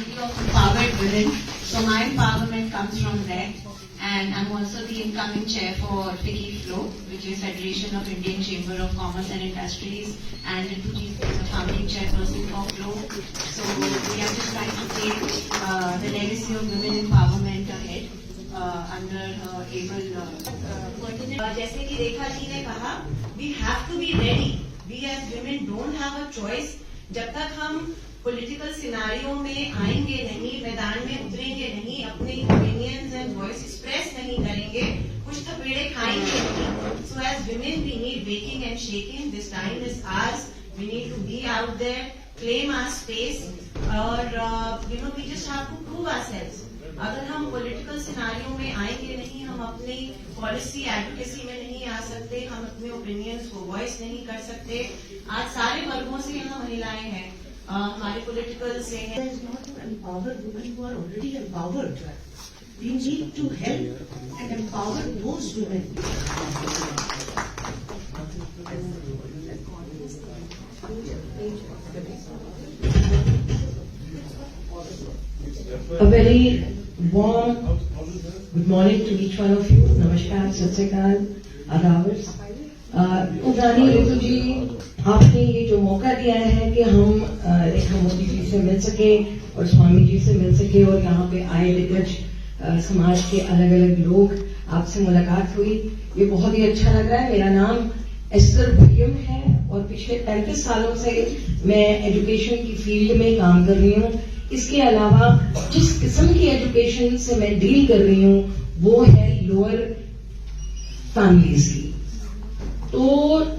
community of empowered women. So my empowerment comes from there. And I'm also the incoming chair for FICCI Flow, which is Federation of Indian Chamber of Commerce and Industries, and Rituji is the founding chairperson for Flow. So we are just trying to take the legacy of women empowerment ahead under able pertinent. जैसे कि रेखा जी ने कहा, we have to be ready. We as women don't have a choice. जब तक हम political सिनारियों में आएंगे नहीं, मैदान में उतरेंगे नहीं, अपने ओपिनियंस एंड वॉइस एक्सप्रेस नहीं करेंगे, कुछ थपेड़े खाएंगे नहीं. So as women we need waking and shaking. This time is ours. We need to be out there, claim our space, और we just have to prove ourselves. अगर हम political सिनारियों में आएंगे नहीं, हम अपनी पॉलिसी एडवोकेसी में नहीं आ सकते, हम अपने ओपिनियंस को वॉइस नहीं कर सकते. आज सारे वर्गों से यहाँ महिलाएं हैं, हमारे पॉलिटिकल से हैं. Not to empower women who are already empowered. We need to help and empower those women. A very warm good morning to each one of you. Namaskar, Sat Sri Akal, Adavars. रानी ऋतु जी, आपने ये जो मौका दिया है कि हम रेखा मोदी जी से मिल सके और स्वामी जी से मिल सके, और यहाँ पे आए दिग्गज समाज के अलग अलग लोग, आपसे मुलाकात हुई, ये बहुत ही अच्छा लग रहा है. मेरा नाम एस्तर भय्यम है और पिछले 35 सालों से मैं एजुकेशन की फील्ड में काम कर रही हूँ. इसके अलावा जिस किस्म की एजुकेशन से मैं डील कर रही हूँ वो है लोअर फैमिलीज की. तो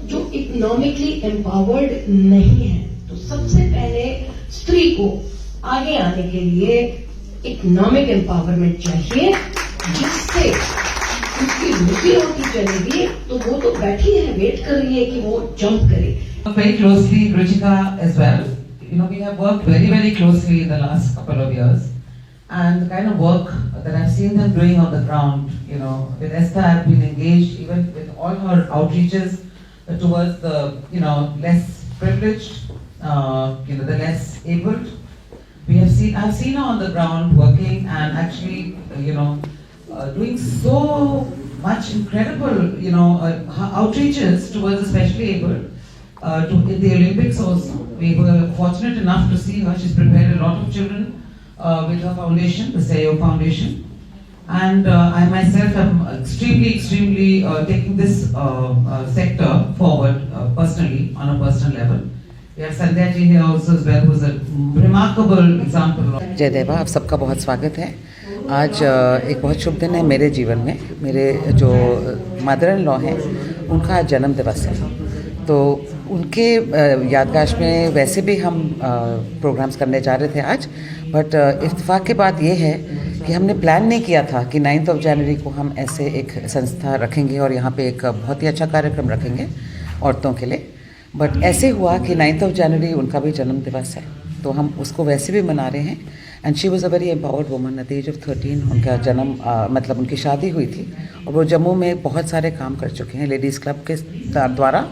जो इकोनॉमिकली एम्पावर्ड नहीं है, तो सबसे पहले स्त्री को आगे आने के लिए इकोनॉमिक एम्पावरमेंट चाहिए, जिससे उसकी रोजी रोटी चलेगी. तो वो तो बैठी है, वेट कर रही है कि वो जंप करे. Very closely, Ruchika as well. We have worked very, very closely in the last couple of years, and the kind of work that I've seen them doing on the ground, with Esther, I've been engaged even with all her outreaches towards the, less privileged, the less abled. I've seen her on the ground working and actually, doing so much incredible, outreaches towards especially abled. In the Olympics also, we were fortunate enough to see her. She's prepared a lot of children with her foundation, the SEO Foundation. And I myself am extremely taking this sector forward personally, on a personal level. We have Sandhya ji here also as well, who's a remarkable example. जय देवा, आप सबका बहुत स्वागत है. आज एक बहुत शुभ दिन है मेरे जीवन में. मेरे जो मदर इन लॉ हैं, उनका आज जन्म दिवस है. तो उनके यादगाश में वैसे भी हम प्रोग्राम्स करने जा रहे थे आज, बट इत्तेफाक की बात ये है कि हमने प्लान नहीं किया था कि 9 जनवरी को हम ऐसे एक संस्था रखेंगे और यहाँ पे एक बहुत ही अच्छा कार्यक्रम रखेंगे औरतों के लिए. बट ऐसे हुआ कि 9 जनवरी उनका भी जन्म दिवस है, तो हम उसको वैसे भी मना रहे हैं. And she was a very empowered woman. At the age of 13 उनका जन्म मतलब उनकी शादी हुई थी, और वो जम्मू में बहुत सारे काम कर चुके हैं लेडीज़ क्लब के द्वारा.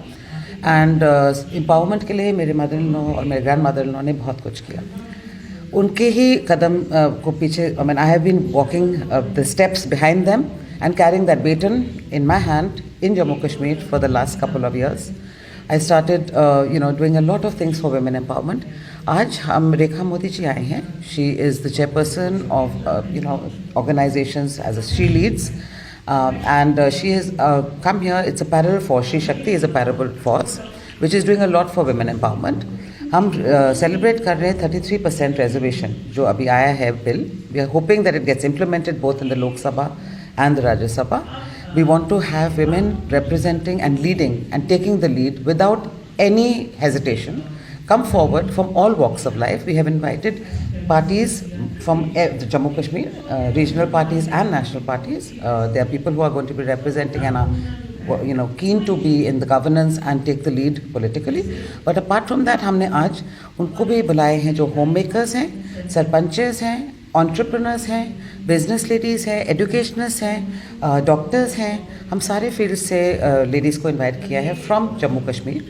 एंड एम्पावरमेंट के लिए मेरे मदर इन लॉ और मेरे ग्रैंड मदर इन लॉ ने बहुत कुछ किया. उनके ही कदम को पीछे, I have been walking the steps behind them and carrying that baton in my hand in Jammu Kashmir for the last couple of years. I started doing a lot of things for women empowerment. आज हम रेखा मोदी जी आए हैं. She is the chairperson of organisations as a she leads. And she has come here. It's a parallel force. Shri Shakti is a parallel force which is doing a lot for women empowerment. हम celebrate कर रहे हैं 33% reservation जो अभी आया है bill. We are hoping that it gets implemented both in the Lok Sabha and the Rajya Sabha. We want to have women representing and leading and taking the lead without any hesitation. Come forward from all walks of life. We have invited parties from the Jammu Kashmir, regional parties and national parties. There are people who are going to be representing and are keen to be in the governance and take the lead politically. But apart from that, हमने आज उनको भी बुलाए हैं जो home makers हैं, sarpanches हैं, entrepreneurs हैं, बिजनेस लेडीज़ हैं, एजुकेशनिस्ट हैं, डॉक्टर्स हैं. हम सारे फील्ड से लेडीज़ को इनवाइट किया है from Jammu Kashmir.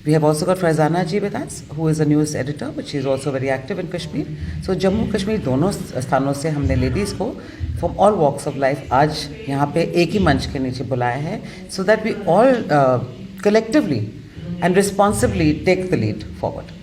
We have also got Faizana ji with us, who is a news editor, but she is also very active in Kashmir. So Jammu Kashmir दोनों स्थानों से हमने लेडीज़ को from all walks of life आज यहाँ पे एक ही मंच के नीचे बुलाया है, so that we all collectively and responsibly take the lead forward.